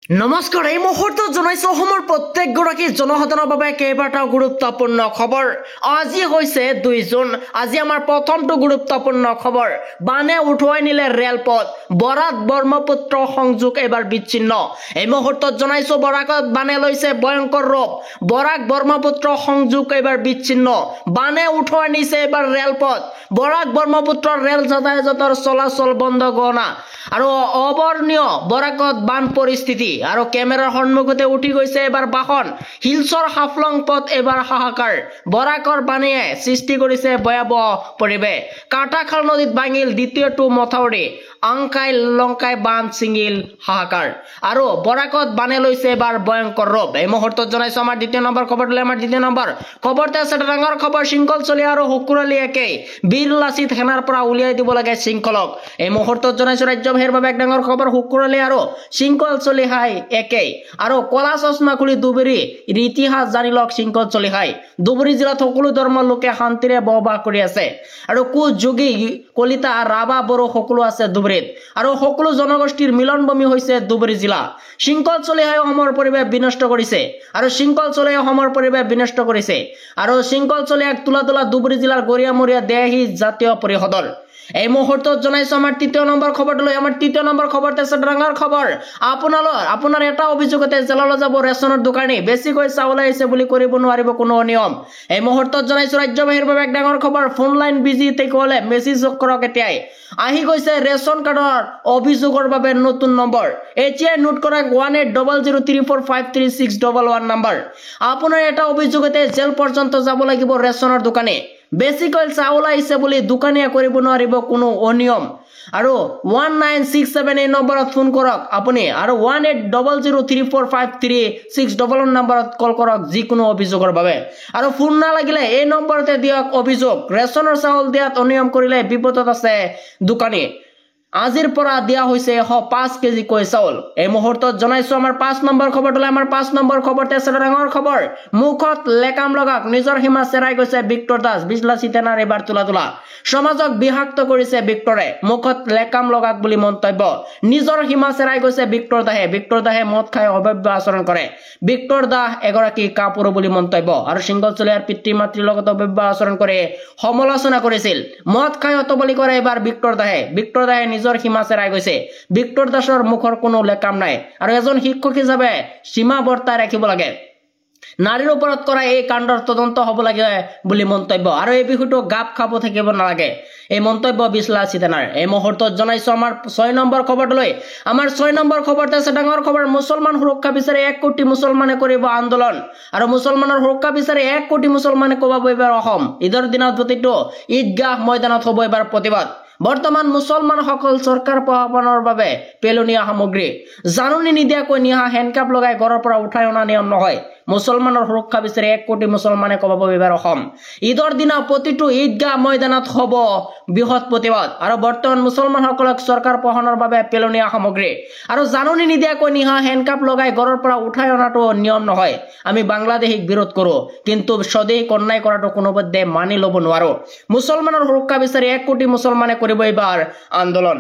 নমস্কাৰ এই মুহূৰ্তত জনাইছো অসমৰ প্ৰত্যেকগৰাকী জনসাধাৰণৰ বাবে কেইবাটাও গুৰুত্বপূৰ্ণ খবৰ। আজি হৈছে 2 জুন। আজি আমাৰ প্ৰথমটো গুৰুত্বপূৰ্ণ খবৰ। বানে উঠুৱাই নিলে ৰেলপথ, বৰাক ব্ৰহ্মপুত্ৰ সংযোগ এবাৰ বিচ্ছিন্ন। এই মুহূৰ্তত জনাইছো বৰাকত বানে লৈছে ভয়ংকৰ ৰূপ। বৰাক ব্ৰহ্মপুত্ৰ সংযোগ এবাৰ বিচ্ছিন্ন। বানে উঠুৱাই নিছে এবাৰ ৰেলপথ। বৰাক ব্ৰহ্মপুত্ৰৰ ৰেল যাতায়াতৰ চলাচল বন্ধ ঘোষণা আৰু অবৰ্ণীয় বৰাকত বান পৰিস্থিতি আৰু কেমেৰাৰ সন্মুখতে উঠি গৈছে এবাৰ বাহন। হিলছৰ হাফলং পথ এবাৰ হাহাকাৰ। বৰাকৰ বানে সৃষ্টি কৰিছে ভয়াবহ পৰিৱেশ। কাটাখাল নদীত ভাঙিল দ্বিতীয়টো মথাউৰি। আংকাই লংকাই বান ছিঙিল হাহাকাৰ আৰু বৰাকত বানে লৈছে এবাৰ ভয়ংকৰ ৰূপ। এই মুহূৰ্তত জনাইছো আমাৰ দ্বিতীয় নম্বৰ খবৰটোলৈ। আমাৰ দ্বিতীয় নম্বৰ খবৰতে আছে ডাঙৰ খবৰ। শৃংখল চলি আৰু শুকুৰালি একেই। বীৰ লাচিত সেনাৰ পৰা উলিয়াই দিব লাগে শৃংখলক। এই মুহূৰ্তত জনাইছো ৰাজ্যবাহীৰ বাবে এক ডাঙৰ খবৰ। শুকুৰালি আৰু শৃংখল চলি হাই একেই আৰু কলা চশমা খুলি ধুবুৰী ইতিহাস জানি লওক। শৃংখল চলি হাই ধুবুৰী জিলাত সকলো ধৰ্মৰ লোকে শান্তিৰে বসবাস কৰি আছে আৰু কোচ যোগী কলিতা ৰাভা বড়ো সকলো আছে ধুবুৰীত আৰু সকলো জনগোষ্ঠীৰ মিলনভূমি হৈছে ধুবুৰী জিলা। শৃংখল চলি হাই অসমৰ পৰিৱেশ বিনষ্ট কৰিছে আৰু শৃংখল চলি অসমৰ পৰিৱেশ বিনষ্ট কৰিছে আৰু শৃংখল চলি এক তোলা ধুবুৰী জিলাৰ গৰিয়ামৰীয়া দেহি জাতীয় পৰিষদৰ। এই মুহূৰ্তত জনাইছো আমাৰ তৃতীয় নম্বৰ খবৰটোলৈ। আমাৰ তৃতীয় নম্বৰ খবৰতে আছে ডাঙৰ খবৰ। আপোনাৰ এটা অভিযোগতে জেললৈ যাব ৰেচনৰ দোকানী। বেছিকৈ চাউল আহিছে বুলি কৰিব নোৱাৰিব কোনো নিয়ম। এই মুহূৰ্তত জনাইছো ৰাজ্যবাহীৰ বাবে এক ডাঙৰ খবৰ। ফোন লাইন বিজি তেতিয়াহ'লে মেছেজ কৰক এতিয়াই। আহি গৈছে ৰেচন কাৰ্ডৰ অভিযোগৰ বাবে নতুন নম্বৰ। এতিয়াই নোট কৰক 180034533611 নম্বৰ। আপোনাৰ এটা অভিযোগতে জেল পৰ্যন্ত যাব লাগিব ৰেচনৰ দোকানী। বেছিকৈ চাউল আহিছে বুলি দোকানীয়ে কৰিব নোৱাৰিব কোনো অনিয়ম আৰু 1967 এই নম্বৰত ফোন কৰক আপুনি আৰু 180034533611 নম্বৰত কল কৰক যিকোনো অভিযোগৰ বাবে আৰু ফোন নালাগিলে এই নম্বৰতে দিয়ক অভিযোগ। ৰেচনৰ চাউল দিয়াত অনিয়ম কৰিলে বিপদত আছে দোকানী। আজিৰ পৰা দিয়া হৈছে 105 কেজি কৈ চাউল। এই মুহূৰ্তত জনাইছো আমাৰ 5 নম্বৰ খবৰটোলৈ। আমাৰ 5 নম্বৰ খবৰতে আছে ডাঙৰ খবৰ। মুখত লেকাম লগাক নিজৰ সীমা চেৰাই গৈছে ভিক্টৰ দাস। বিজলাচি তেনাৰ এবাৰ তোলা সমাজক বিহাক্ত কৰিছে ভিক্টৰে। মুখত লেকাম লগাক বুলি মন্তব্য। নিজৰ সীমা চেৰাই গৈছে ভিক্টৰ দাসে। ভিক্টৰ দাসে মদ খাই অভব্য আচৰণ কৰে। ভিক্টৰ দাস এগৰাকী কাপুৰুষ বুলি মন্তব্য আৰু শৃংখল চলিয়াৰ পিতৃ মাতৃৰ লগত অভব্য আচৰণ কৰে সমালোচনা কৰিছিল। মদ খাই অতবলি কৰে এবাৰ ভিক্টৰ দাসে। ভিক্টৰ দাসে নিজৰ সীমা চেৰাই গৈছে। ভিক্টৰ দাসৰ মুখৰ কোনো লেকাম নাই আৰু এজন শিক্ষক হিচাপে সীমা বৰ্তাই ৰাখিব লাগে। নাৰীৰ ওপৰত কৰা এই কাণ্ডৰ তদন্ত হ'ব লাগে বুলি মন্তব্য আৰু এই বিষয়টো গাপ খাব থাকিব নালাগে এই মন্তব্য বিজলাচি তেনাৰ। এই মুহূৰ্তত জনাইছো আমাৰ 6 নম্বৰ খবৰটোলৈ। আমাৰ 6 নম্বৰ খবৰতে আছে ডাঙৰ খবৰ। মুছলমান সুৰক্ষা বিচাৰি 1 কোটি মুছলমানে কৰিব আন্দোলন আৰু মুছলমানৰ সুৰক্ষা বিচাৰি 1 কোটি মুছলমানে কোবাব এবাৰ অসম। ঈদৰ দিনত প্ৰতিটো ঈদগাহ ময়দানত হ'ব এবাৰ প্ৰতিবাদ। বৰ্তমান মুছলমানসকল চৰকাৰ প্ৰশাসনৰ বাবে পেলনীয়া সামগ্ৰী। জাননী নিদিয়াকৈ নিহা হেণ্ডকাপ লগাই ঘৰৰ পৰা উঠাই অনা নিয়ম নহয়। মুছলমানৰ সুৰক্ষা বিচাৰি 1 কোটি মুছলমানে কোবাব এবাৰ অসম। ঈদৰ দিনা প্ৰতিটো ঈদগাহ ময়দানত হ'ব বৃহৎ প্ৰতিবাদ আৰু বৰ্তমান মুছলমানসকলক চৰকাৰ প্ৰশাসনৰ বাবে পেলনীয়া সামগ্ৰী আৰু জাননী নিদিয়াকৈ নিহা হেণ্ডকাপ লগাই ঘৰৰ পৰা উঠাই অনাটো নিয়ম নহয়। আমি বাংলাদেশীক বিৰোধ কৰো কিন্তু স্বদেশী অন্যায় কৰাটো কোনোপধ্যে মানি ল'ব নোৱাৰো। মুছলমানৰ সুৰক্ষা বিচাৰি 1 কোটি মুছলমানে কৰিব এইবাৰ আন্দোলন।